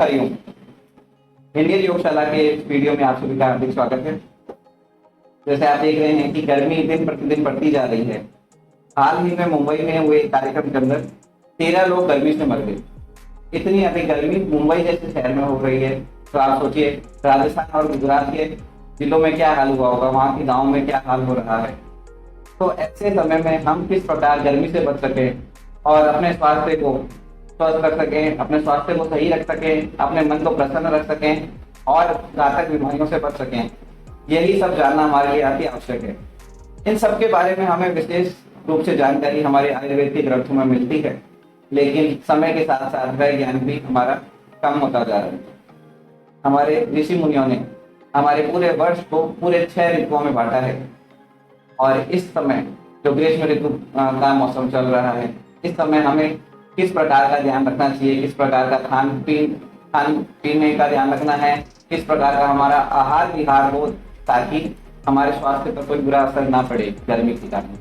Hariom. Indian योगशाला के इस video में आप सभी का हार्दिक स्वागत है। जैसे आप देख रहे हैं कि गर्मी दिन प्रतिदिन बढ़ती जा रही है। हाल ही में मुंबई में हुए कार्यक्रम के अंदर 13 लोग गर्मी से मर गए। इतनी अधिक गर्मी मुंबई जैसे शहर में हो रही है, तो आप सोचिए राजस्थान और गुजरात के जिलों में क्या हाल हुआ होगा, वहाँ के गाँव में क्या हाल हो रहा है। तो ऐसे समय में हम किस प्रकार गर्मी से बच सके और अपने स्वास्थ्य को स्वस्थ रख सकें, अपने स्वास्थ्य को सही रख सकें, अपने मन को प्रसन्न रख सकें और घातक बीमारियों से बच सकें, यही सब जानना हमारे लिए अति आवश्यक है। इन सब के बारे में हमें विशेष रूप से जानकारी हमारे आयुर्वेद के ग्रंथों में मिलती है, लेकिन समय के साथ साथ वह ज्ञान भी हमारा कम होता जा रहा है। हमारे ऋषि मुनियों ने हमारे पूरे वर्ष को पूरे 6 ऋतुओं में बांटा है और इस समय जो ग्रीष्म ऋतु का मौसम चल रहा है, इस समय हमें किस प्रकार का ध्यान रखना चाहिए, किस प्रकार का खान पीने का ध्यान रखना है, किस प्रकार का हमारा आहार विहार हो, ताकि हमारे स्वास्थ्य पर कोई बुरा असर ना पड़े गर्मी के कारण।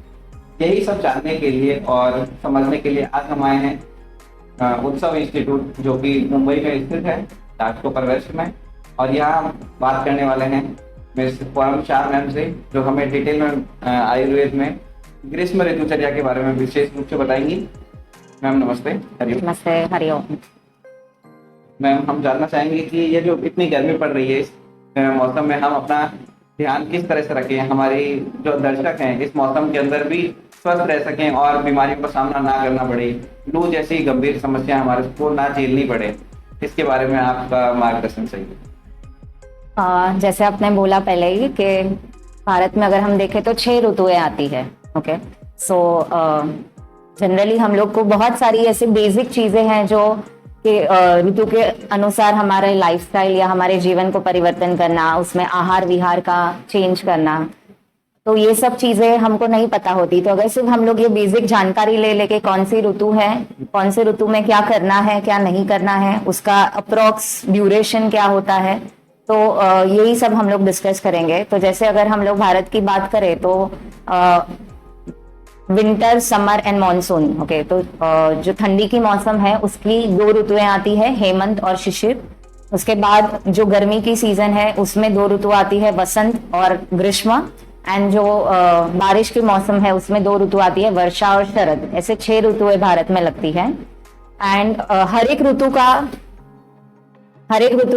यही सब जानने के लिए और समझने के लिए आज हम आए हैं उत्सव इंस्टीट्यूट, जो कि मुंबई में स्थित है, घाटकोपर वेस्ट में। और यहाँ हम बात करने वाले हैं मिस पूनम शाह मैम से, जो हमें डिटेल में आयुर्वेद में ग्रीष्म ऋतुचर्या के बारे में विशेष रूप से बताएंगी। मैम नमस्ते। हरिओम। नमस्ते। हरिओम। मैम, हम जानना चाहेंगे कि ये जो इतनी गर्मी पड़ रही है, इस मौसम में हम अपना ध्यान किस तरह से रखें, हमारी जो दर्शक हैं इस मौसम के अंदर भी स्वस्थ रह सकें और बीमारियों का सामना ना करना पड़े, लू जैसी गंभीर समस्या हमारे को ना झेलनी पड़े, इसके बारे में आपका मार्गदर्शन चाहिए। जैसे आपने बोला पहले ही कि भारत में अगर हम देखें तो 6 ऋतुएं आती है। ओके, सो जनरली हम लोग को बहुत सारी ऐसी बेसिक चीजें हैं जो कि ऋतु के अनुसार हमारे लाइफस्टाइल या हमारे जीवन को परिवर्तन करना, उसमें आहार विहार का चेंज करना, तो ये सब चीजें हमको नहीं पता होती। तो अगर सिर्फ हम लोग ये बेसिक जानकारी ले लेके कौन सी ऋतु है, कौन से ऋतु में क्या करना है क्या नहीं करना है, उसका अप्रोक्स ड्यूरेशन क्या होता है, तो यही सब हम लोग डिस्कस करेंगे। तो जैसे अगर हम लोग भारत की बात करें तो winter, summer and monsoon. Okay, तो जो ठंडी की मौसम है उसकी 2 ऋतुएं आती है, हेमंत और शिशिर। उसके बाद जो गर्मी की सीजन है उसमें 2 ऋतु आती है, वसंत और ग्रीष्म। एंड जो बारिश के मौसम है उसमें 2 ऋतु आती है, वर्षा और शरद। ऐसे 6 ऋतुएं भारत में लगती है। एंड हर एक ऋतु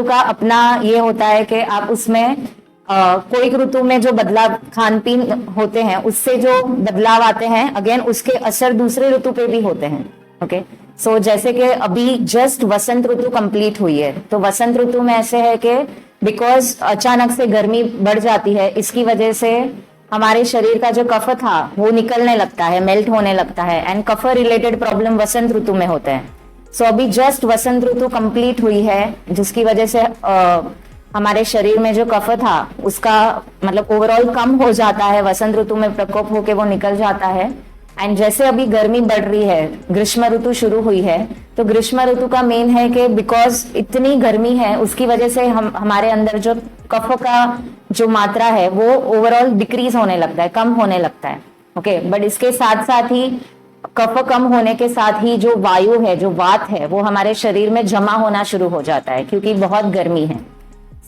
का अपना ये होता है कि आप उसमें कोई ऋतु में जो बदलाव खान पीन होते हैं उससे जो बदलाव आते हैं, अगेन उसके असर दूसरे ऋतु पे भी होते हैं। ओके, सो जैसे कि अभी जस्ट वसंत ऋतु कंप्लीट हुई है, तो वसंत ऋतु में ऐसे है कि बिकॉज अचानक से गर्मी बढ़ जाती है, इसकी वजह से हमारे शरीर का जो कफ था वो निकलने लगता है, मेल्ट होने लगता है। एंड कफ रिलेटेड प्रॉब्लम वसंत ऋतु में होते हैं। सो अभी जस्ट वसंत ऋतु कंप्लीट हुई है, जिसकी वजह से हमारे शरीर में जो कफ था उसका मतलब ओवरऑल कम हो जाता है, वसंत ऋतु में प्रकोप होके वो निकल जाता है। एंड जैसे अभी गर्मी बढ़ रही है, ग्रीष्म ऋतु शुरू हुई है, तो ग्रीष्म ऋतु का मेन है कि बिकॉज इतनी गर्मी है उसकी वजह से हमारे अंदर जो कफ का जो मात्रा है वो ओवरऑल डिक्रीज होने लगता है, कम होने लगता है। ओके, बट इसके साथ साथ ही कफ कम होने के साथ ही जो वायु है, जो वात है, वो हमारे शरीर में जमा होना शुरू हो जाता है, क्योंकि बहुत गर्मी है।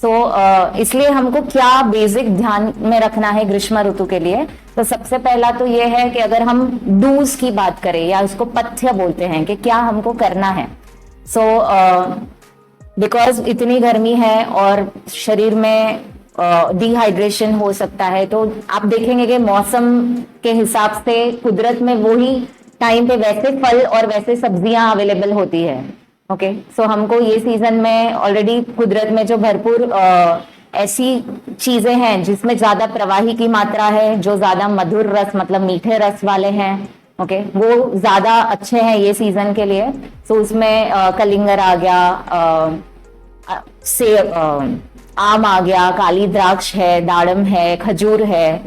इसलिए हमको क्या बेसिक ध्यान में रखना है ग्रीष्म ऋतु के लिए, तो सबसे पहला तो ये है कि अगर हम डूज की बात करें या उसको पथ्य बोलते हैं कि क्या हमको करना है। बिकॉज इतनी गर्मी है और शरीर में डिहाइड्रेशन हो सकता है, तो आप देखेंगे कि मौसम के हिसाब से कुदरत में वही टाइम पे वैसे फल और वैसे सब्जियां अवेलेबल होती है। ओके, सो हमको ये सीजन में ऑलरेडी कुदरत में जो भरपूर ऐसी चीजें हैं जिसमें ज्यादा प्रवाही की मात्रा है, जो ज्यादा मधुर रस मतलब मीठे रस वाले हैं, ओके, वो ज्यादा अच्छे हैं ये सीजन के लिए। सो उसमें कलिंगर आ गया, सेब, आम आ गया, काली द्राक्ष है, दाड़म है, खजूर है,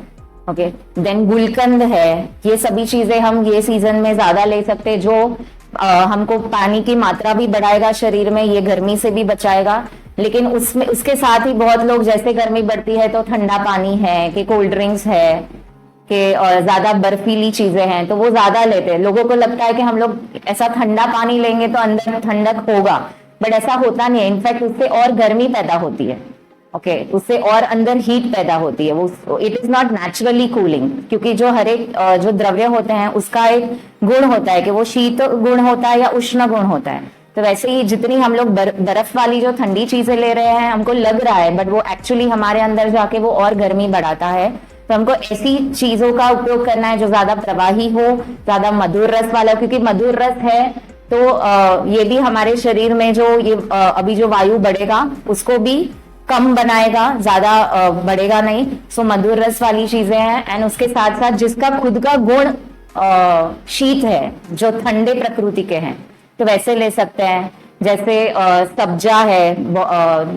ओके, देन गुलकंद है। ये सभी चीजें हम ये सीजन में ज्यादा ले सकते हैं, जो हमको पानी की मात्रा भी बढ़ाएगा शरीर में, ये गर्मी से भी बचाएगा। लेकिन उसमें उसके साथ ही बहुत लोग, जैसे गर्मी बढ़ती है तो ठंडा पानी है कि कोल्ड ड्रिंक्स है कि ज्यादा बर्फीली चीजें हैं तो वो ज्यादा लेते हैं। लोगों को लगता है कि हम लोग ऐसा ठंडा पानी लेंगे तो अंदर ठंडक होगा, बट ऐसा होता नहीं है, इनफैक्ट उससे और गर्मी पैदा होती है। ओके उससे और अंदर हीट पैदा होती है, वो it is not naturally cooling, क्योंकि जो हर एक जो द्रव्य होते हैं उसका एक गुण होता है कि वो शीत गुण होता है या उष्ण गुण होता है। तो वैसे ही जितनी हम लोग बर्फ वाली जो ठंडी चीजें ले रहे हैं हमको लग रहा है, बट वो एक्चुअली हमारे अंदर जाके वो और गर्मी बढ़ाता है। तो हमको ऐसी चीजों का उपयोग करना है जो ज्यादा प्रवाही हो, ज्यादा मधुर रस वाला, क्योंकि मधुर रस है तो ये भी हमारे शरीर में जो ये अभी जो वायु बढ़ेगा उसको भी कम बनाएगा, ज्यादा बढ़ेगा नहीं। सो मधुर रस वाली चीजें हैं। एंड उसके साथ साथ जिसका खुद का गुण शीत है, जो ठंडे प्रकृति के हैं, तो वैसे ले सकते हैं। जैसे सब्जा है,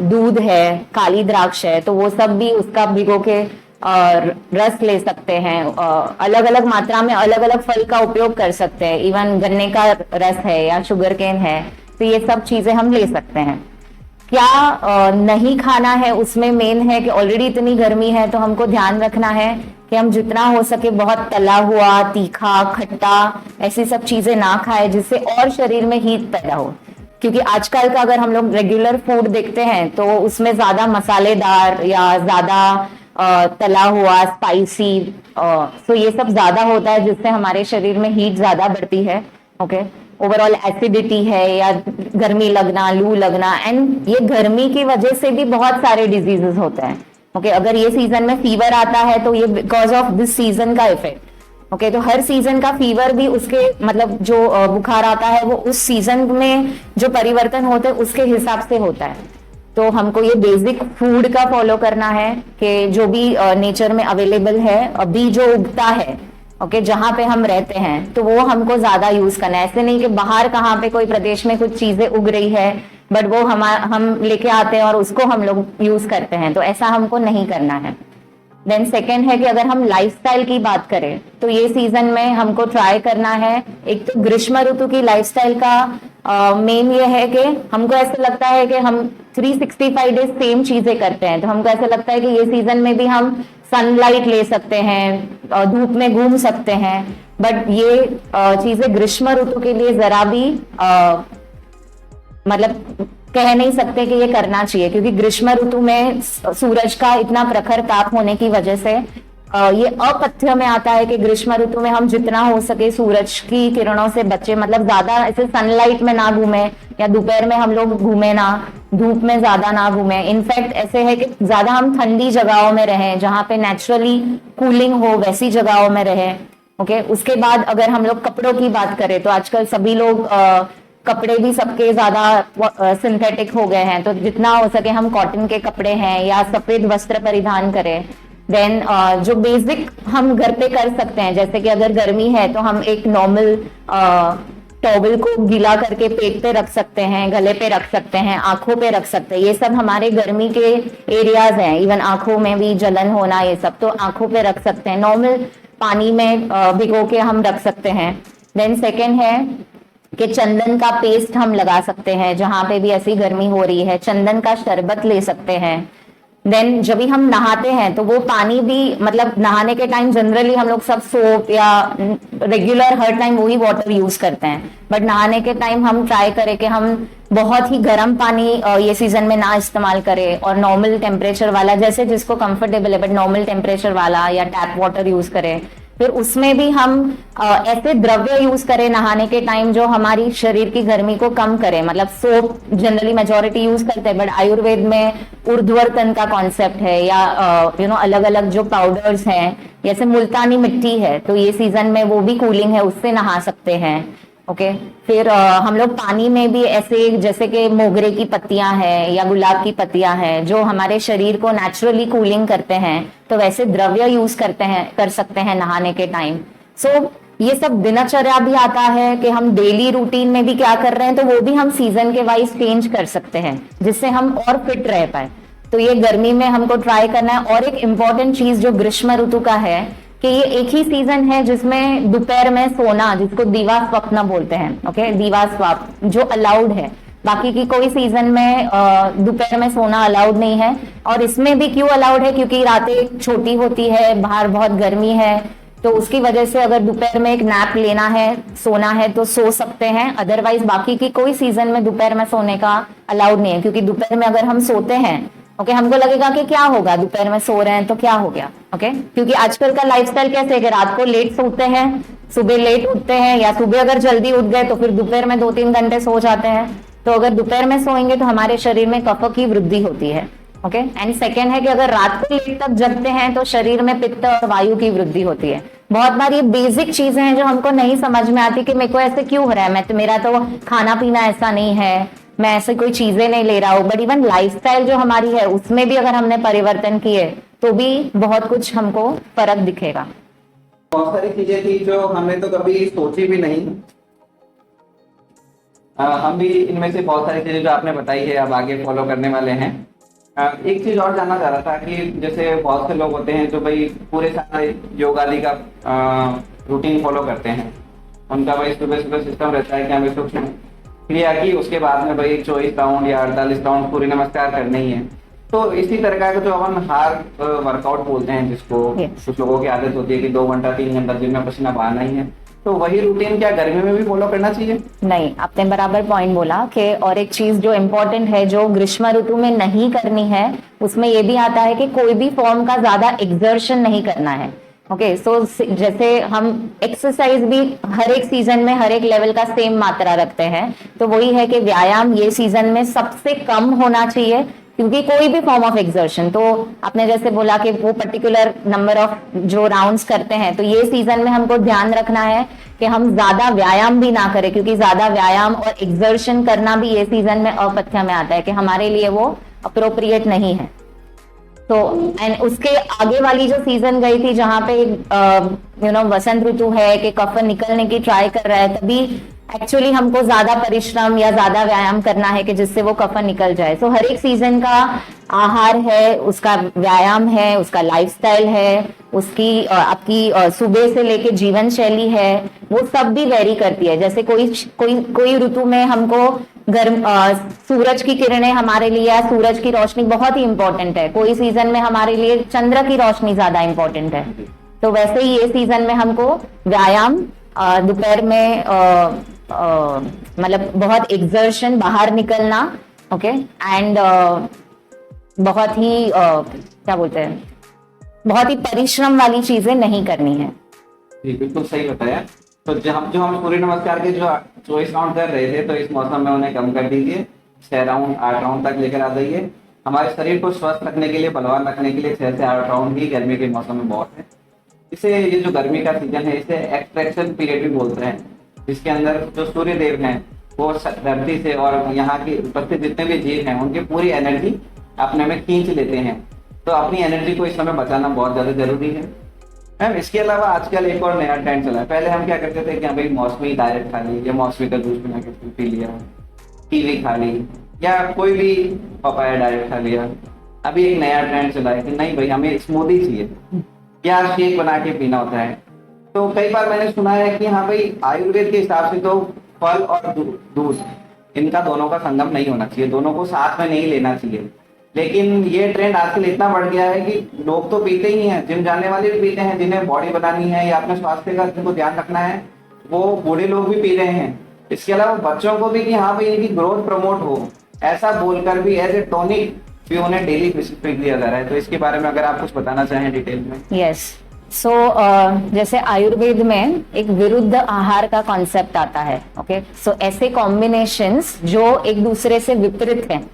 दूध है, काली द्राक्ष है, तो वो सब भी उसका भिगो के रस ले सकते हैं। अलग अलग मात्रा में अलग अलग फल का उपयोग कर सकते हैं। इवन गन्ने का रस है या शुगर केन है, तो ये सब चीजें हम ले सकते हैं। क्या नहीं खाना है, उसमें मेन है कि ऑलरेडी इतनी गर्मी है तो हमको ध्यान रखना है कि हम जितना हो सके बहुत तला हुआ, तीखा, खट्टा ऐसी सब चीजें ना खाएं जिससे और शरीर में हीट पैदा हो। क्योंकि आजकल का अगर हम लोग रेगुलर फूड देखते हैं तो उसमें ज्यादा मसालेदार या ज्यादा तला हुआ, स्पाइसी, तो ये सब ज्यादा होता है जिससे हमारे शरीर में हीट ज्यादा बढ़ती है। ओके ओवरऑल एसिडिटी है या गर्मी लगना, लू लगना, एंड ये गर्मी की वजह से भी बहुत सारे डिजीजेस होते हैं। ओके अगर ये सीजन में फीवर आता है तो ये बिकॉज ऑफ दिस सीजन का इफेक्ट। ओके तो हर सीजन का फीवर भी उसके मतलब जो बुखार आता है वो उस सीजन में जो परिवर्तन होते हैं उसके हिसाब से होता है। तो हमको ये बेसिक फूड का फॉलो करना है कि जो भी नेचर में अवेलेबल है, अभी जो उगता है, ओके जहां पे हम रहते हैं, तो वो हमको ज्यादा यूज करना है। ऐसे नहीं कि बाहर कहाँ पे कोई प्रदेश में कुछ चीजें उग रही है बट वो हम लेके आते हैं और उसको हम लोग यूज करते हैं, तो ऐसा हमको नहीं करना है। देन सेकेंड है कि अगर हम लाइफस्टाइल की बात करें तो ये सीजन में हमको ट्राई करना है, एक तो ग्रीष्म ऋतु की लाइफस्टाइल का मेन ये है कि हमको ऐसा लगता है कि हम 365 डेज सेम चीजें करते हैं, तो हमको ऐसा लगता है कि ये सीजन में भी हम सनलाइट ले सकते हैं, धूप में घूम सकते हैं, बट ये चीजें ग्रीष्म ऋतु के लिए जरा भी मतलब कह नहीं सकते कि ये करना चाहिए, क्योंकि ग्रीष्म ऋतु में सूरज का इतना प्रखर ताप होने की वजह से ये अपथ्य में आता है कि ग्रीष्म ऋतु में हम जितना हो सके सूरज की किरणों से बचे, मतलब ज्यादा ऐसे सनलाइट में ना घूमे या दोपहर में हम लोग घूमे ना, धूप में ज्यादा ना घूमे। इनफैक्ट ऐसे है कि ज्यादा हम ठंडी जगहों में रहें, जहां पे नेचुरली कूलिंग हो वैसी जगहों में रहें। ओके उसके बाद अगर हम लोग कपड़ों की बात करें तो आजकल सभी लोग कपड़े भी सबके ज्यादा सिंथेटिक हो गए हैं, तो जितना हो सके हम कॉटन के कपड़े हैं या सफेद वस्त्र परिधान करें। देन जो बेसिक हम घर पे कर सकते हैं, जैसे कि अगर गर्मी है तो हम एक नॉर्मल टॉवल को गीला करके पेट पे रख सकते हैं, गले पे रख सकते हैं, आंखों पे रख सकते हैं। ये सब हमारे गर्मी के एरियाज हैं। इवन आंखों में भी जलन होना, ये सब तो आंखों पे रख सकते हैं, नॉर्मल पानी में भिगो के हम रख सकते हैं। देन सेकेंड है कि चंदन का पेस्ट हम लगा सकते हैं, जहां पे भी ऐसी गर्मी हो रही है चंदन का शरबत ले सकते हैं। देन जब भी हम नहाते हैं तो वो पानी भी मतलब नहाने के टाइम जनरली हम लोग सब सोप या रेगुलर हर टाइम वही वाटर यूज करते हैं, बट नहाने के टाइम हम ट्राई करें कि हम बहुत ही गर्म पानी ये सीजन में ना इस्तेमाल करें और नॉर्मल टेम्परेचर वाला, जैसे जिसको कंफर्टेबल है, बट नॉर्मल टेम्परेचर वाला या टैप वाटर यूज करें। फिर उसमें भी हम ऐसे द्रव्य यूज करें नहाने के टाइम जो हमारी शरीर की गर्मी को कम करे। मतलब सोप जनरली मेजोरिटी यूज करते हैं, बट आयुर्वेद में ऊर्ध्वर्तन का कॉन्सेप्ट है, या अलग अलग जो पाउडर्स हैं, जैसे मुल्तानी मिट्टी है तो ये सीजन में वो भी कूलिंग है, उससे नहा सकते हैं। ओके फिर हम लोग पानी में भी ऐसे जैसे कि मोगरे की पत्तियां हैं या गुलाब की पत्तियां हैं जो हमारे शरीर को नेचुरली कूलिंग करते हैं, तो वैसे द्रव्य यूज कर सकते हैं नहाने के टाइम। सो ये सब दिनचर्या भी आता है कि हम डेली रूटीन में भी क्या कर रहे हैं, तो वो भी हम सीजन के वाइज चेंज कर सकते हैं जिससे हम और फिट रह पाए। तो ये गर्मी में हमको ट्राई करना है। और एक इम्पॉर्टेंट चीज जो ग्रीष्म ऋतु का है कि ये एक ही सीजन है जिसमें दोपहर में सोना, जिसको दीवा स्वप्न बोलते हैं, ओके दीवा स्वप्न जो अलाउड है। बाकी की कोई सीजन में दोपहर में सोना अलाउड नहीं है। और इसमें भी क्यों अलाउड है, क्योंकि रातें छोटी होती है, बाहर बहुत गर्मी है, तो उसकी वजह से अगर दोपहर में एक नैप लेना है, सोना है तो सो सकते हैं, अदरवाइज बाकी की कोई सीजन में दोपहर में सोने का अलाउड नहीं है, क्योंकि दोपहर में अगर हम सोते हैं, ओके, हमको लगेगा कि क्या होगा, दोपहर में सो रहे हैं तो क्या हो गया, ओके, क्योंकि आजकल का लाइफस्टाइल कैसे है कि रात को लेट सोते हैं, सुबह लेट उठते हैं, या सुबह अगर जल्दी उठ गए तो फिर दोपहर में 2-3 घंटे सो जाते हैं। तो अगर दोपहर में सोएंगे तो हमारे शरीर में कफ की वृद्धि होती है, ओके। एंड सेकेंड है कि अगर रात को लेट तक जगते हैं तो शरीर में पित्त और वायु की वृद्धि होती है। बहुत बार ये बेसिक चीजें हैं जो हमको नहीं समझ में आती कि मेरे को ऐसे क्यों हो रहा है, मैं तो, मेरा तो खाना पीना ऐसा नहीं है, मैं ऐसे कोई चीजें नहीं ले रहा हूँ, बट इवन लाइफस्टाइल जो हमारी है उसमें भी अगर हमने परिवर्तन किए तो भी बहुत कुछ हमको फर्क दिखेगा। बहुत सारी चीजें थी जो हमने तो कभी सोची भी नहीं। हम भी इनमें से बहुत सारी चीजें जो आपने बताई है अब आगे फॉलो करने वाले हैं। एक चीज और जानना चाह रहा था कि जैसे बहुत से लोग होते हैं जो भाई पूरे साल योग आदि का रूटीन फॉलो करते हैं, उनका भाई सुबह सुबह सिस्टम रहता है कि हमें सूक्ष्म क्रिया की, उसके बाद में भाई 24 राउंड या 48 राउंड सूर्य नमस्कार करने ही है। तो इसी तरह का जो अपन हार्ड वर्कआउट बोलते हैं जिसको कुछ लोगों की आदत होती है कि 2 घंटा 3 घंटा जिम में पसीना बहाना ही है, तो वही रूटीन क्या गर्मी में भी फॉलो करना चाहिए? नहीं, आपने बराबर पॉइंट बोला कि और एक चीज जो इम्पोर्टेंट है जो ग्रीष्म ऋतु में नहीं करनी है, उसमें ये भी आता है कि कोई भी फॉर्म का ज्यादा एक्सर्शन नहीं करना है, ओके। सो जैसे हम एक्सरसाइज भी हर एक सीजन में हर एक लेवल का सेम मात्रा रखते हैं, तो वही है कि व्यायाम ये सीजन में सबसे कम होना चाहिए, क्योंकि कोई भी फॉर्म ऑफ एक्सर्शन, तो आपने जैसे बोला कि वो पर्टिकुलर नंबर ऑफ जो राउंड्स करते हैं, तो ये सीजन में हमको ध्यान रखना है कि हम ज्यादा व्यायाम भी ना करें, क्योंकि ज्यादा व्यायाम और एक्सर्शन करना भी ये सीजन में अपथ्य में आता है कि हमारे लिए वो अप्रोप्रिएट नहीं है। तो एंड उसके आगे वाली जो सीजन गई थी जहां पे वसंत ऋतु है कि कफ निकलने की ट्राई कर रहा है, तभी एक्चुअली हमको ज्यादा परिश्रम या ज्यादा व्यायाम करना है कि जिससे वो कफन निकल जाए। तो हर एक सीजन का आहार है, उसका व्यायाम है, उसका लाइफस्टाइल है, उसकी आपकी सुबह से लेके जीवन शैली है, वो सब भी वेरी करती है। जैसे कोई ऋतु में हमको गर्म सूरज की किरणें हमारे लिए या सूरज की रोशनी बहुत ही इंपॉर्टेंट है, कोई सीजन में हमारे लिए चंद्र की रोशनी ज्यादा इंपॉर्टेंट है। तो वैसे ही ये सीजन में हमको व्यायाम, दोपहर में मतलब बहुत एक्सर्शन, बाहर निकलना, ओके, एंड बहुत ही क्या बोलते हैं, बहुत ही परिश्रम वाली चीजें नहीं करनी है। जी बिल्कुल सही बताया। तो जो हम सूर्य नमस्कार के जो 24 राउंड कर रहे थे, तो इस मौसम में उन्हें कम कर दीजिए, 6 राउंड 8 राउंड तक लेकर आ जाइए। हमारे शरीर को स्वस्थ रखने के लिए, बलवान रखने के लिए 6 से 8 राउंड ही गर्मी के मौसम में बहुत है। इसे ये जो गर्मी का सीजन है इसे एक्सट्रैक्शन पीरियड भी बोलते हैं, जिसके अंदर जो सूर्य देव हैं वो धरती से और यहाँ की उपस्थित जितने भी जीव हैं उनकी पूरी एनर्जी अपने में खींच लेते हैं। तो अपनी एनर्जी को इस समय बचाना बहुत ज्यादा जरूरी है। मैम इसके अलावा आजकल एक और नया ट्रेंड चला है। पहले हम क्या करते थे कि भाई मौसमी डायरेक्ट खा ली, या मौसमी का जूस बना के पी लिया, कीवी खा ली, या कोई भी पपाया डायरेक्ट खा लिया। अभी एक नया ट्रेंड चला है कि नहीं भाई हमें स्मूदी चाहिए या शेक बना के पीना होता है। तो कई बार मैंने सुना है कि हाँ भाई आयुर्वेद के हिसाब से तो फल और दूध इनका दोनों का संगम नहीं होना चाहिए, दोनों को साथ में नहीं लेना चाहिए। लेकिन ये ट्रेंड आजकल इतना बढ़ गया है कि लोग तो पीते ही हैं, जिम जाने वाले भी पीते हैं, जिन्हें बॉडी बनानी है या अपने स्वास्थ्य का जिनको ध्यान रखना है, वो बूढ़े लोग भी पी रहे हैं। इसके अलावा बच्चों को भी कि हाँ भाई इनकी ग्रोथ प्रमोट हो, ऐसा बोलकर भी एज ए टॉनिक भी उन्हें डेली प्रिस्क्राइब दिया जा रहा है। तो इसके बारे में अगर आप कुछ बताना चाहें डिटेल में। यस, सो जैसे आयुर्वेद में एक विरुद्ध आहार का कॉन्सेप्ट आता है, ओके। सो ऐसे कॉम्बिनेशंस जो एक दूसरे से विपरीत हैं,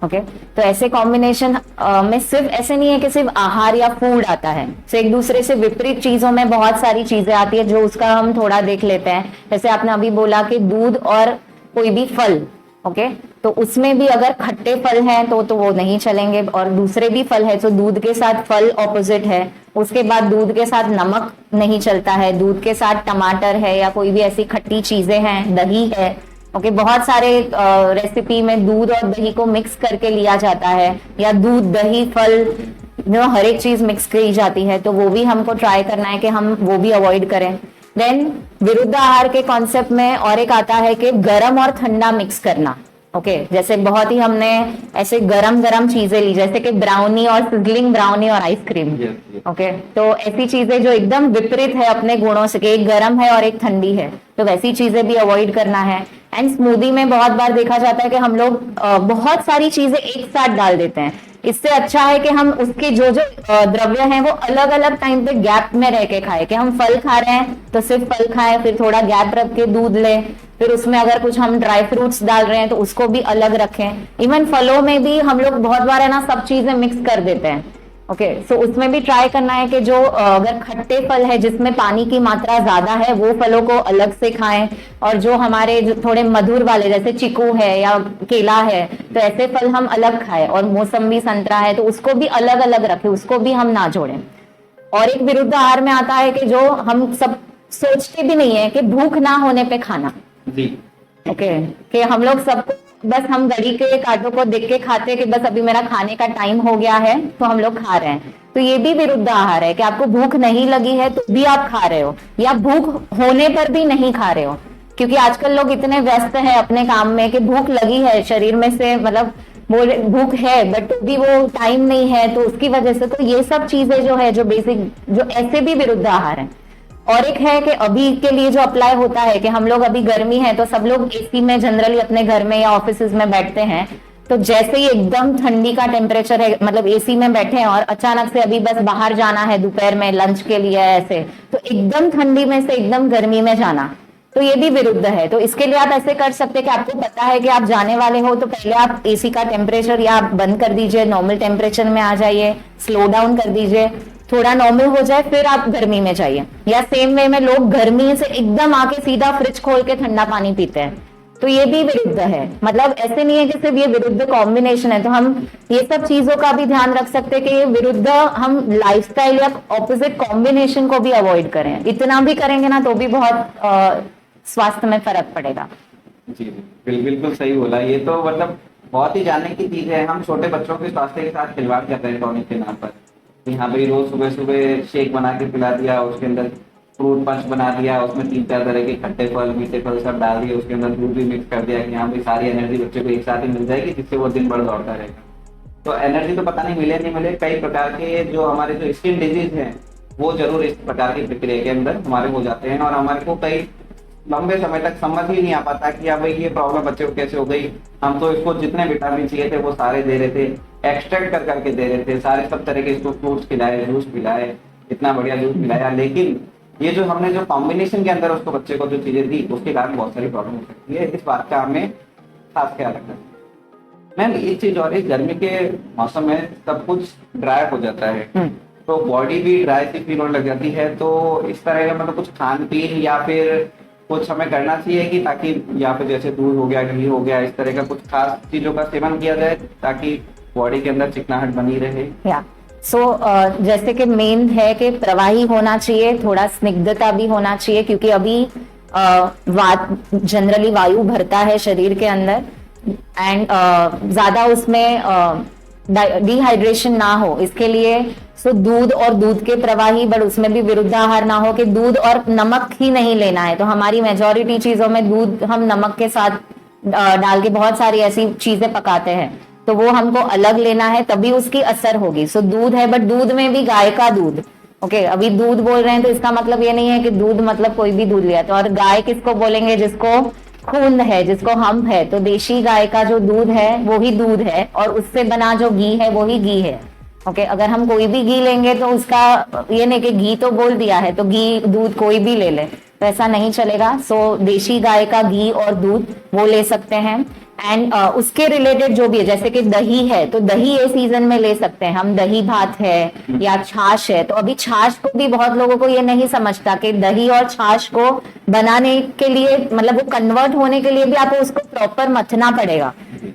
ओके। तो ऐसे कॉम्बिनेशन में सिर्फ ऐसे नहीं है कि सिर्फ आहार या फूड आता है, तो एक दूसरे से विपरीत चीजों में बहुत सारी चीजें आती है, जो उसका हम थोड़ा देख लेते हैं। जैसे आपने अभी बोला कि दूध और कोई भी फल, ओके, तो उसमें भी अगर खट्टे फल हैं तो वो नहीं चलेंगे, और दूसरे भी फल है, तो दूध के साथ फल ऑपोजिट है। उसके बाद दूध के साथ नमक नहीं चलता है, दूध के साथ टमाटर है या कोई भी ऐसी खट्टी चीजें हैं, दही है, ओके। बहुत सारे रेसिपी में दूध और दही को मिक्स करके लिया जाता है, या दूध दही फल हर एक चीज मिक्स की जाती है, तो वो भी हमको ट्राई करना है कि हम वो भी अवॉइड करें। देन विरुद्ध आहार के कॉन्सेप्ट में और एक आता है कि गर्म और ठंडा मिक्स करना, ओके जैसे बहुत ही हमने ऐसे गरम गरम चीजें ली, जैसे कि ब्राउनी और सिजलिंग ब्राउनी और आइसक्रीम। ओके तो ऐसी चीजें जो एकदम विपरीत है अपने गुणों से, कि एक गर्म है और एक ठंडी है, तो वैसी चीजें भी अवॉइड करना है। एंड स्मूदी में बहुत बार देखा जाता है कि हम लोग बहुत सारी चीजें एक साथ डाल देते हैं। इससे अच्छा है कि हम उसके जो जो द्रव्य हैं वो अलग अलग टाइम पे गैप में रह के खाएं। कि हम फल खा रहे हैं तो सिर्फ फल खाएं, फिर थोड़ा गैप रख के दूध लें, फिर उसमें अगर कुछ हम ड्राई फ्रूट्स डाल रहे हैं तो उसको भी अलग रखें। इवन फलों में भी हम लोग बहुत बार है ना सब चीजें मिक्स कर देते हैं। ओके सो उसमें भी ट्राई करना है कि जो अगर खट्टे फल है जिसमें पानी की मात्रा ज्यादा है वो फलों को अलग से खाएं, और जो हमारे जो थोड़े मधुर वाले जैसे चीकू है या केला है तो ऐसे फल हम अलग खाएं, और मौसम्बी संतरा है तो उसको भी अलग अलग रखें, उसको भी हम ना जोड़ें। और एक विरुद्ध आहार में आता है कि जो हम सब सोचते भी नहीं है कि भूख ना होने पे खाना। ओके कि हम लोग सबको बस हम घड़ी के कांटों को देख के खाते हैं कि बस अभी मेरा खाने का टाइम हो गया है तो हम लोग खा रहे हैं। तो ये भी विरुद्ध आहार है कि आपको भूख नहीं लगी है तो भी आप खा रहे हो, या भूख होने पर भी नहीं खा रहे हो। क्योंकि आजकल लोग इतने व्यस्त हैं अपने काम में कि भूख लगी है शरीर में से, मतलब बोले भूख है बट भी वो टाइम नहीं है, तो उसकी वजह से तो ये सब चीजें जो है जो बेसिक जो ऐसे भी विरुद्ध आहार है। और एक है कि अभी के लिए जो अप्लाई होता है कि हम लोग अभी गर्मी है तो सब लोग एसी में जनरली अपने घर में या ऑफिस में बैठते हैं, तो जैसे ही एकदम ठंडी का टेम्परेचर है, मतलब एसी में बैठे हैं और अचानक से अभी बस बाहर जाना है दोपहर में लंच के लिए ऐसे, तो एकदम ठंडी में से एकदम गर्मी में जाना, तो ये भी विरुद्ध है। तो इसके लिए आप ऐसे कर सकते हैं कि आपको पता है कि आप जाने वाले हो तो पहले आप एसी का टेम्परेचर या आप बंद कर दीजिए, नॉर्मल टेम्परेचर में आ जाइए, स्लो डाउन कर दीजिए, थोड़ा नॉर्मल हो जाए फिर आप गर्मी में जाइए। या सेम वे में लोग गर्मी से एकदम आके सीधा फ्रिज खोल के ठंडा पानी पीते हैं, तो ये भी विरुद्ध है। मतलब ऐसे नहीं है कि सिर्फ ये विरुद्ध कॉम्बिनेशन है, तो हम ये सब चीजों का भी ध्यान रख सकते हैं कि ये विरुद्ध हम लाइफस्टाइल या ऑपोजिट कॉम्बिनेशन को भी अवॉइड करें। इतना भी करेंगे ना तो भी बहुत स्वास्थ्य में फर्क पड़ेगा। जी बिल्कुल सही बोला। ये तो मतलब बहुत ही जानने की चीज है। हम छोटे बच्चों के स्वास्थ्य के साथ खिलवाड़ कर रहे हैं टॉनिक के नाम पर। यहाँ पे रोज सुबह सुबह शेक बना के पिला दिया, उसके अंदर फ्रूट पंच बना दिया, उसमें 3-4 तरह के खट्टे फल मीठे फल सब डाल दिए, उसके अंदर दूध भी मिक्स कर दिया कि यहाँ पे सारी एनर्जी बच्चे को एक साथ ही मिल जाएगी जिससे वो दिन भर दौड़ता रहेगा। तो एनर्जी तो पता नहीं मिले नहीं मिले, कई प्रकार के जो हमारे जो स्किन डिजीज हैं वो जरूर इस प्रकार की प्रक्रिया के अंदर हमारे हो जाते हैं, और हमारे को कई लंबे समय तक समझ ही नहीं आ पाता कि भाई ये प्रॉब्लम बच्चे को कैसे हो गई। हम तो इसको जितने विटामिन चाहिए थे वो सारे दे रहे थे, एक्सट्रैक्ट कर करके दे रहे थे, सारे सब तरह के इसको फ्रूट्स खिलाए, जूस पिलाए, इतना बढ़िया जूस पिलाया, लेकिन ये जो हमने जो कॉम्बिनेशन के अंदर उसको बच्चे को जो चीजें दी उसके कारण बहुत सारी प्रॉब्लम हो सकती है। इस बात का हमें खास ख्याल रखना चाहिए। मैम एक चीज और है, गर्मी के मौसम में सब कुछ ड्राई हो जाता है तो बॉडी भी ड्राई सी फील होने लग जाती है, तो इस तरह का मतलब कुछ खान पीन या फिर कुछ हमें करना चाहिए कि ताकि या फिर जैसे दूध हो गया, घी हो गया, इस तरह का कुछ खास चीजों का सेवन किया जाए ताकि बॉडी के अंदर चिकनाहट बनी रहे। जैसे कि मेन है कि प्रवाही होना चाहिए, थोड़ा स्निग्धता भी होना चाहिए, क्योंकि अभी जनरली वायु भरता है शरीर के अंदर एंड ज्यादा उसमें डिहाइड्रेशन ना हो, इसके लिए सो दूध और दूध के प्रवाही, बट उसमें भी विरुद्ध आहार ना हो कि दूध और नमक ही नहीं लेना है। तो हमारी मेजॉरिटी चीजों में दूध हम नमक के साथ डाल के बहुत सारी ऐसी चीजें पकाते हैं, तो वो हमको अलग लेना है तभी उसकी असर होगी। सो दूध है बट दूध में भी गाय का दूध। ओके अभी दूध बोल रहे हैं तो इसका मतलब ये नहीं है कि दूध मतलब कोई भी दूध लिया। तो और गाय किसको बोलेंगे? जिसको खून है, जिसको हम्प है, तो देशी गाय का जो दूध है वो ही दूध है, और उससे बना जो घी है वो ही घी है। ओके अगर हम कोई भी घी लेंगे तो उसका ये नहीं कि घी तो बोल दिया है तो घी दूध कोई भी ले ले, तो ऐसा नहीं चलेगा। सो देशी गाय का घी और दूध वो ले सकते हैं। एंड उसके रिलेटेड जो भी है, जैसे कि दही है तो दही ये सीजन में ले सकते हैं हम, दही भात है या छाछ है। तो अभी छाछ को भी बहुत लोगों को ये नहीं समझता कि दही और छाछ को बनाने के लिए, मतलब वो कन्वर्ट होने के लिए भी आपको उसको प्रॉपर मथना पड़ेगा।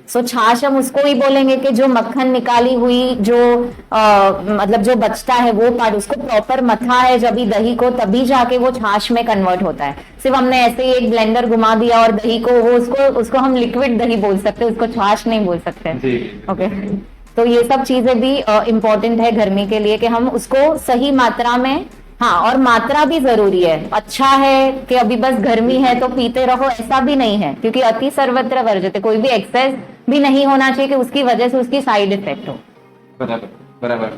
सो छाछ हम उसको ही बोलेंगे कि जो मक्खन निकाली हुई जो मतलब जो बचता है वो पार्ट, उसको प्रॉपर मथा है जब भी दही को, तभी जाके वो छाछ में कन्वर्ट होता है। सिर्फ हमने ऐसे ही एक ब्लेंडर घुमा दिया और दही को वो उसको हम लिक्विड दही बोल सकते हैं, उसको छाछ नहीं बोल सकते। ओके तो ये सब चीजें भी इम्पोर्टेंट है गर्मी के लिए कि हम उसको सही मात्रा में हाँ, और मात्रा भी जरूरी है। अच्छा है कि अभी बस गर्मी है तो पीते रहो, ऐसा भी नहीं है, क्योंकि अति सर्वत्र वर्जते, कोई भी एक्सेस भी नहीं होना चाहिए कि उसकी वजह से उसकी साइड इफेक्ट हो। बराबर बराबर।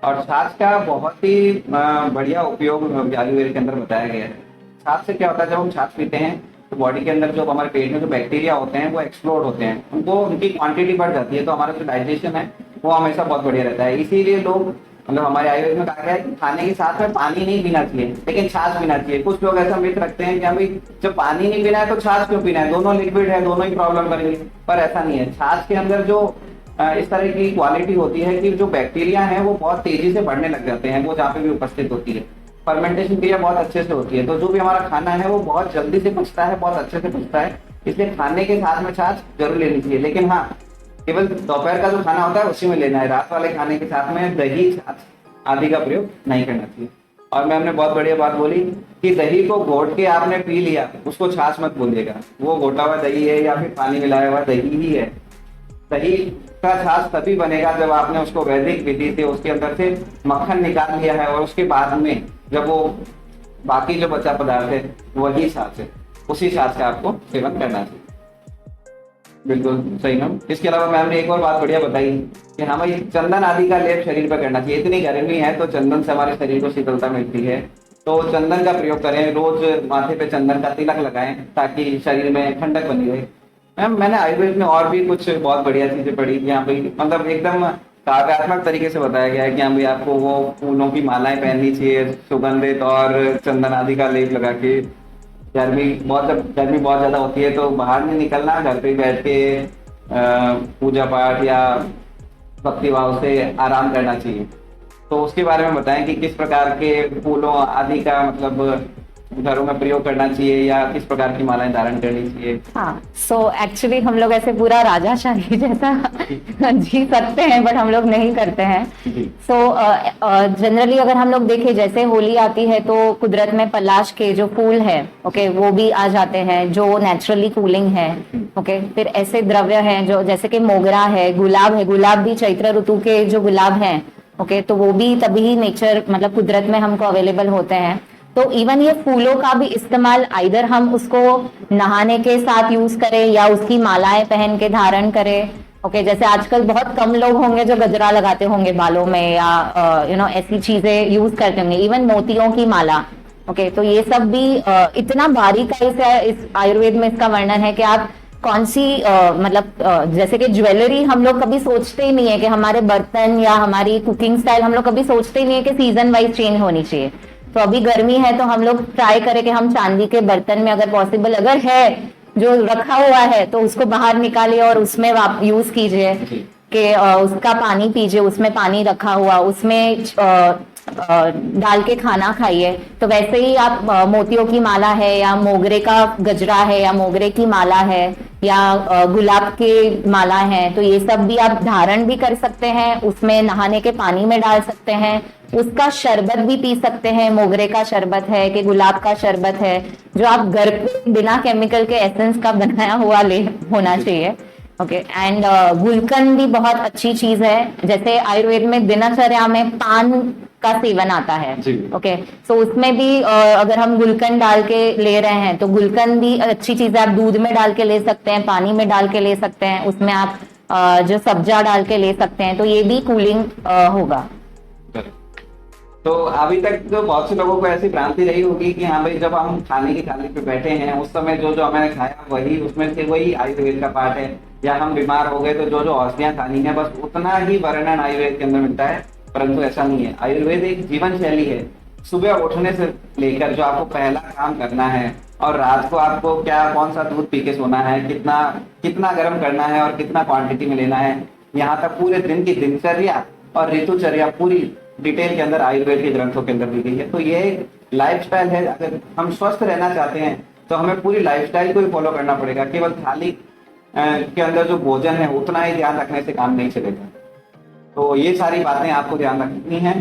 और छाछ का बहुत ही बढ़िया उपयोग आयुर्वेद के अंदर बताया गया है। छाछ से क्या होता है, जब हम छाछ पीते हैं तो बॉडी के अंदर जो हमारे पेट में जो बैक्टीरिया होते हैं वो एक्सप्लोड होते हैं, उनको उनकी क्वांटिटी बढ़ जाती है, तो हमारा जो डाइजेशन है वो हमेशा बहुत बढ़िया रहता है। इसीलिए लोग, मतलब हमारे आयुर्वेद में कहा गया है कि खाने के साथ में पानी नहीं पीना चाहिए लेकिन छाछ पीना चाहिए। कुछ लोग ऐसा मिथ रखते हैं कि हाँ भाई जब पानी नहीं पीना है तो छाछ क्यों पीना है, दोनों लिक्विड है, दोनों ही प्रॉब्लम करेंगे। पर ऐसा नहीं है। छाछ के अंदर जो इस तरह की क्वालिटी होती है कि जो बैक्टीरिया है वो बहुत तेजी से बढ़ने लग जाते हैं, वो जहाँ पे भी उपस्थित होती है। फर्मेंटेशन क्रिया बहुत अच्छे से होती है, तो जो भी हमारा खाना है वो बहुत जल्दी से पचता है, बहुत अच्छे से पचता है। इसलिए खाने के साथ में छाछ जरूर लेनी चाहिए, लेकिन हाँ केवल दोपहर का जो खाना होता है उसी में लेना है। रात वाले खाने के साथ में दही, छाछ आदि का प्रयोग नहीं करना चाहिए। और मैं हमने बहुत बढ़िया बात बोली कि दही को घोट के आपने पी लिया, उसको छाछ मत बोलिएगा, वो घोटा हुआ दही है या फिर पानी मिलाया हुआ दही ही है। दही का छाछ तभी बनेगा जब आपने उसको वैदिक विधि से उसके अंदर से मक्खन निकाल लिया है, और उसके बाद में जब वो बाकी जो बचा पदार्थ है वही छाछ है, उसी छाछ का आपको सेवन करना चाहिए। बिल्कुल सही मैम। इसके अलावा मैम ने एक और बात बढ़िया बताई कि हाँ भाई चंदन आदि का लेप शरीर पर करना चाहिए। इतनी गर्मी है तो चंदन से हमारे शरीर को शीतलता मिलती है, तो चंदन का प्रयोग करें। रोज माथे पे चंदन का तिलक लगाएं ताकि शरीर में ठंडक बनी रहे। मैम मैंने आयुर्वेद में और भी कुछ बहुत बढ़िया चीजें पढ़ी यहाँ पे, मतलब एकदम काव्यात्मक तरीके से बताया गया है कि हाँ भाई आपको वो फूलों की मालाएं पहननी चाहिए सुगंधित, और चंदन आदि का लेप लगा के। गर्मी बहुत ज्यादा होती है तो बाहर नहीं निकलना, घर पे ही बैठ के पूजा पाठ या भक्ति भाव से आराम करना चाहिए। तो उसके बारे में बताएं कि किस प्रकार के फूलों आदि का मतलब घरों में प्रयोग करना चाहिए या किस प्रकार की मालाएं धारण करनी चाहिए। हाँ, सो एक्चुअली हम लोग ऐसे पूरा राजाशाही जैसा जी सकते हैं, बट हम लोग नहीं करते हैं। सो जनरली अगर हम लोग देखें, जैसे होली आती है तो कुदरत में पलाश के जो फूल है, ओके, वो भी आ जाते हैं जो नेचुरली कूलिंग है। ओके, फिर ऐसे द्रव्य हैं जो जैसे कि मोगरा है, गुलाब भी चैत्र ऋतु के जो गुलाब हैं, ओके, तो वो भी तभी नेचर मतलब कुदरत में हमको अवेलेबल होते हैं। तो इवन ये फूलों का भी इस्तेमाल आइदर हम उसको नहाने के साथ यूज करें या उसकी मालाएं पहन के धारण करें। ओके, जैसे आजकल बहुत कम लोग होंगे जो गजरा लगाते होंगे बालों में या ऐसी चीजें यूज करते होंगे, इवन मोतियों की माला। ओके, तो ये सब भी इतना बारीकाई से इस आयुर्वेद में इसका वर्णन है कि आप कौन सी जैसे कि ज्वेलरी हम लोग कभी सोचते ही नहीं है कि हमारे बर्तन या हमारी कुकिंग स्टाइल हम लोग कभी सोचते ही नहीं है कि सीजन वाइज चेंज होनी चाहिए। तो अभी गर्मी है तो हम लोग ट्राई करें कि हम चांदी के बर्तन में अगर पॉसिबल अगर है जो रखा हुआ है तो उसको बाहर निकालिए और उसमें आप यूज कीजिए कि उसका पानी पीजिए, उसमें पानी रखा हुआ उसमें डाल के खाना खाइए। तो वैसे ही आप मोतियों की माला है या मोगरे का गजरा है या मोगरे की माला है या गुलाब की माला है, तो ये सब भी आप धारण भी कर सकते हैं, उसमें नहाने के पानी में डाल सकते हैं, उसका शरबत भी पी सकते हैं। मोगरे का शरबत है कि गुलाब का शरबत है जो आप घर पे बिना केमिकल के एसेंस का बनाया हुआ ले होना चाहिए। ओके, एंड गुलकंद भी बहुत अच्छी चीज है। जैसे आयुर्वेद में दिनचर्या में पान का सेवन आता है, ओके, सो उसमें भी अगर हम गुलकंद डाल के ले रहे हैं तो गुलकंद भी अच्छी चीज है। आप दूध में डाल के ले सकते हैं, पानी में डाल के ले सकते हैं, उसमें आप जो सब्जा डाल के ले सकते हैं, तो ये भी कूलिंग होगा। तो अभी तक जो बहुत से लोगों को ऐसी भ्रांति रही होगी कि हाँ भाई जब हम खाने की थाली पे बैठे हैं उस समय जो जो हमें खाया वही उसमें से वही आयुर्वेद का पार्ट है, या हम बीमार हो गए तो जो जो औषधियां खानी है बस उतना ही वर्णन आयुर्वेद के अंदर मिलता है। परंतु ऐसा नहीं है। आयुर्वेद एक जीवन शैली है। सुबह उठने से लेकर जो आपको पहला काम करना है और रात को आपको कौन सा दूध पी के सोना है, कितना गर्म करना है और कितना क्वांटिटी में लेना है, यहाँ तक पूरे दिन की दिनचर्या और ऋतुचर्या पूरी डिटेल के अंदर आयुर्वेद के ग्रंथों के अंदर दी गई है। तो ये लाइफस्टाइल है। अगर हम स्वस्थ रहना चाहते हैं तो हमें पूरी लाइफस्टाइल को ही फॉलो करना पड़ेगा। केवल थाली के अंदर जो भोजन है उतना ही ध्यान रखने से काम नहीं चलेगा। तो ये सारी बातें आपको ध्यान रखनी है।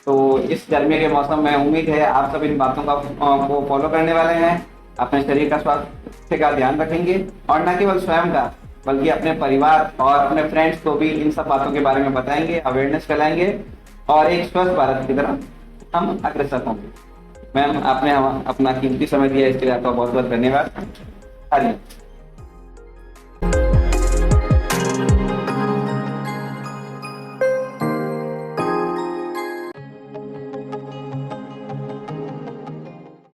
तो इस गर्मी के मौसम में उम्मीद है आप सब इन बातों को फॉलो करने वाले हैं, अपने शरीर का स्वास्थ्य का ध्यान रखेंगे और न केवल स्वयं का बल्कि अपने परिवार और अपने फ्रेंड्स को भी इन सब बातों के बारे में बताएंगे, अवेयरनेस फैलाएंगे और एक स्वस्थ भारत की तरफ हम अग्रसर होंगे। मैम, आपने अपना कीमती समय दिया, इसके लिए आपका बहुत बहुत धन्यवाद। हरिओम।